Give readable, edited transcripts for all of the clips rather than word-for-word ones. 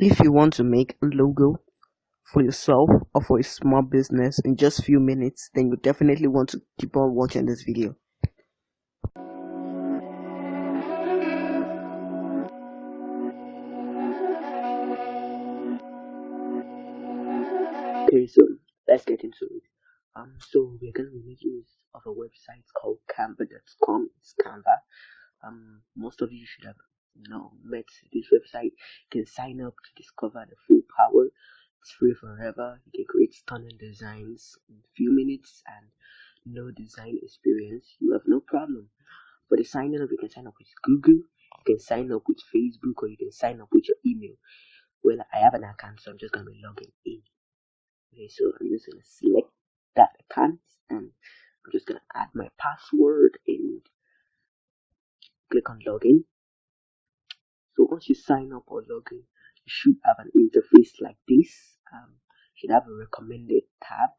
If you want to make a logo for yourself or for a small business in just few minutes, then you definitely want to keep on watching this video. Okay, so let's get into it. So we're gonna be making use of a website called Canva.com. It's Canva. Most of you should have met this website. You can sign up to discover the full power. It's free forever. You can create stunning designs in a few minutes and no design experience. You have no problem. For the signing up, you can sign up with Google, you can sign up with Facebook, or you can sign up with your email. Well, I have an account, so I'm just gonna be logging in. Okay, so I'm just gonna select that account and I'm just gonna add my password and click on login. So once you sign up or log in, you should have an interface like this. You should have a recommended tab.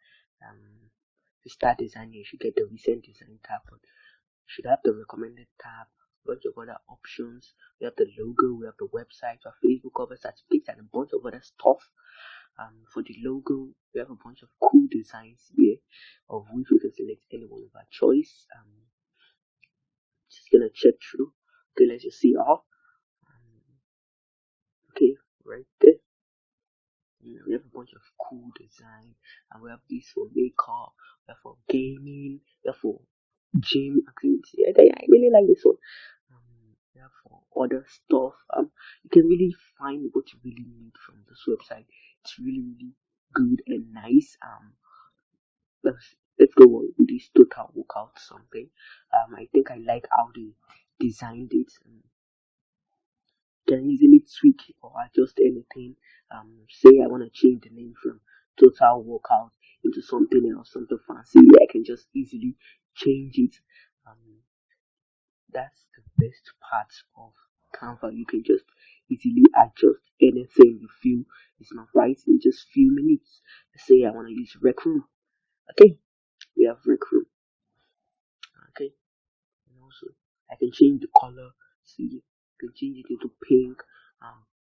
To start designing, you should get the recent design tab, but you should have the recommended tab, a bunch of other options. We have the logo, we have the website, we have Facebook cover certificates, and a bunch of other stuff. For the logo, we have a bunch of cool designs here, of which we can select any one of our choice. Just gonna check through. Okay, let's just see all. Okay, right there. We have a bunch of cool design, and we have this for makeup, we have for gaming, we have for gym activity. I really like this one. We have for other stuff. You can really find what you really need from this website. It's really good and nice. Let's go on with this total workout something. I think I like how they designed it. Can easily tweak or adjust anything. Say I want to change the name from Total Workout into something else, something fancy. Yeah, I can just easily change it. Um, that's the best part of Canva. You can just easily adjust anything you feel is not right in just few minutes. Say I want to use Rec Room. Okay, we have Rec Room. Okay, and also I can change the color. See, I can change it into pink,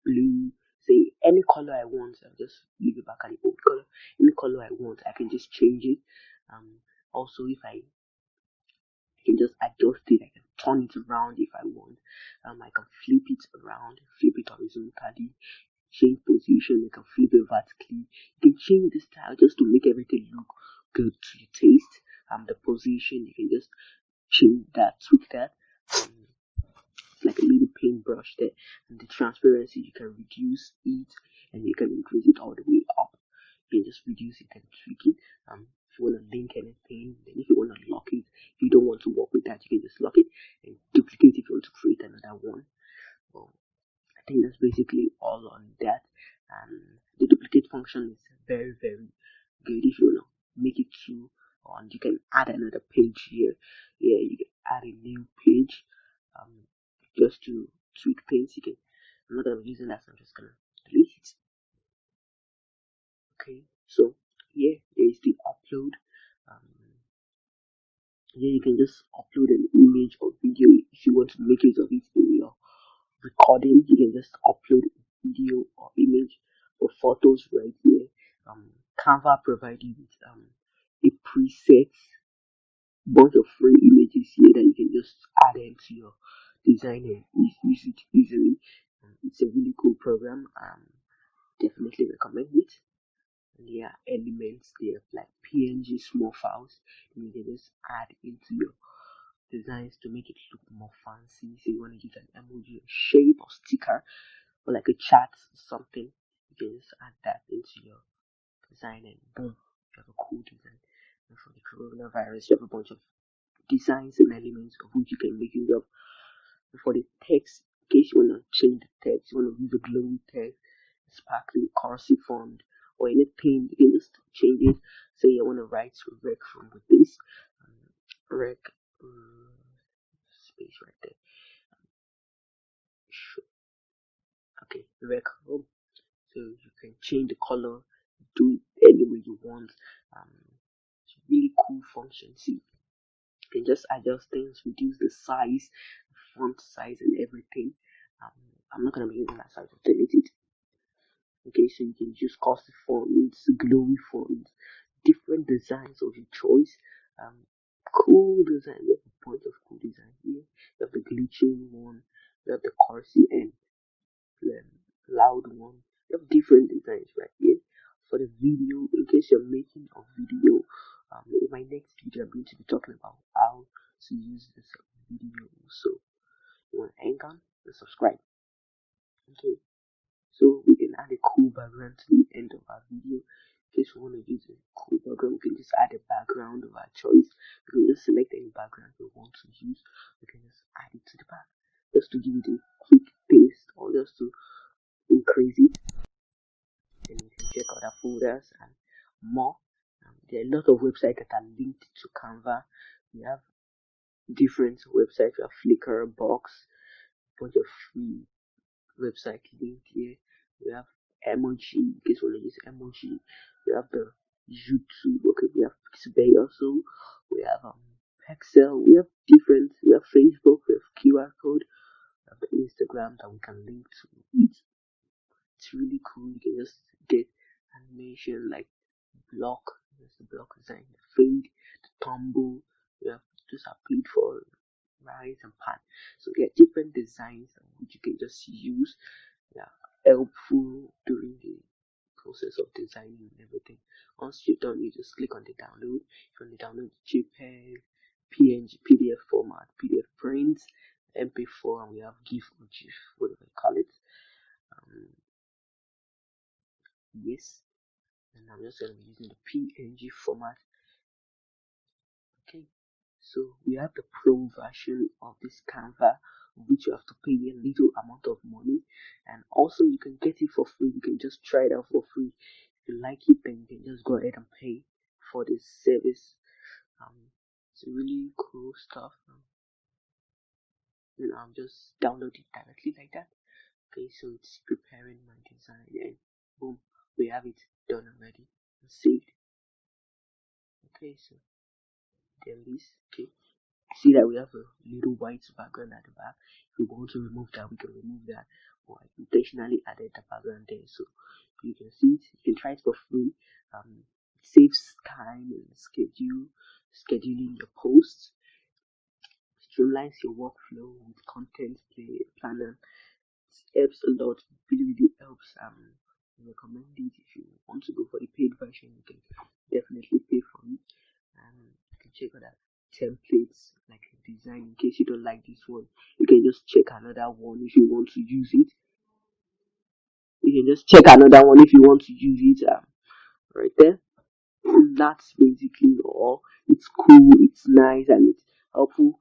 blue, say any color I want. I'll just leave it back at the old color. Any color I want, I can just change it. Also, if I can just adjust it, I can turn it around if I want. I can flip it around, flip it horizontally, change position. You can flip it vertically. You can change the style just to make everything look good to your taste. The position, you can just change that, tweak that. Like a little paintbrush there, and the transparency, you can reduce it and you can increase it all the way up. You can just reduce it and tweak it. If you want to link anything, then if you want to lock it, if you don't want to work with that, you can just lock it and duplicate if you want to create another one. Well, I think that's basically all on that. The duplicate function is very good if you want to make it two, and you can add another page here. Yeah, you can add a new page. Just to tweak things. I'm not gonna be using that, so I'm just gonna delete it. Okay, so here there is the upload. Here you can just upload an image or video if you want to make use of it in your recording. You can just upload video or image or photos right here. Canva provides you with a preset bunch of free images here that you can just add into your design and use it easily. It's a really cool program. Definitely recommend it. And there are elements there like PNG small files. You can just add into your designs to make it look more fancy. So you want to use an emoji, a shape, or sticker, or like a chat, something. You can just add that into your design, and boom, you have a cool design. And for the coronavirus, you have a bunch of designs and elements of which you can make use of. And for the text, in case you want to change the text, you want to use a glowy text, sparkly cursive font, or anything, you can just change it. Say I want to write rec from with this rec space right there. Sure. Okay, rec home. So you can change the color, do it any way you want. It's a really cool function. See, you can just adjust things, reduce the size, font size, and everything. I'm not gonna be using that, so I just delete it. Okay, so you can use custom fonts, glowy fonts, different designs of your choice. Um, cool design. We have a bunch of cool design here. We have the glitching one. We have the corsy and loud one. We have different designs right here. For the video, in case you're making a video, in my next video, I'm going to be talking about how to use this video. So you want to hang on and subscribe. Okay. So we can add a cool background to the end of our video. In case we want to use a cool background, we can just add a background of our choice. We can just select any background we want to use. We can just add it to the back. Just to give it a quick paste or just to increase it. Then you can check other folders and more. There are a lot of websites that are linked to Canva. We have different websites. We have Flickr, Box, a bunch of free website link here. We have emoji, in case you want to use emoji. We have the YouTube, okay, we have Pixabay also. We have Excel, we have different, we have Facebook, we have QR code, we have the Instagram that we can link to it. It's really cool. You can just get animation like block, there's the block design, the fade, the tumble. We have just are paid for rise and pan. So there are different designs which you can just use. Yeah, helpful during the process of designing and everything. Once you're done, you just click on the download. If you want to download JPEG, PNG, PDF format, PDF prints, MP4, and we have GIF or GIF, whatever you call it. Yes, and I'm just going to be using the PNG format. Okay, so we have the pro version of this Canva, which you have to pay a little amount of money, and also you can get it for free. You can just try it out for free. If you like it, then you can just go ahead and pay for this service. It's really cool stuff. And I'm just downloading directly like that. Okay, so it's preparing my design, and boom, we have it done already and saved. Okay, so there it is. Okay, see that we have a little white background at the back. If we want to remove that, we can remove that. Or I intentionally added the background there, so you can see it. You can try it for free. It saves time and scheduling your posts, streamlines your workflow with content planner. It helps a lot. Really helps. I recommend it. If you want to go for the paid version, you can definitely pay for it. You can check out that templates like a design. In case you don't like this one, you can just check another one if you want to use it. You can just check another one if you want to use it. Right there. That's basically all. It's cool, it's nice, and it's helpful.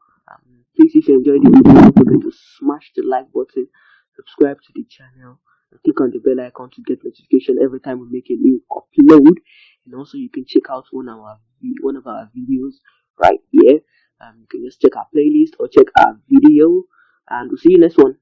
Please, if you enjoyed the video, don't forget to smash the like button, subscribe to the channel, and click on the bell icon to get notification every time we make a new upload. And also, you can check out one of our videos right here. You can just check our playlist or check our video, and we'll see you next one.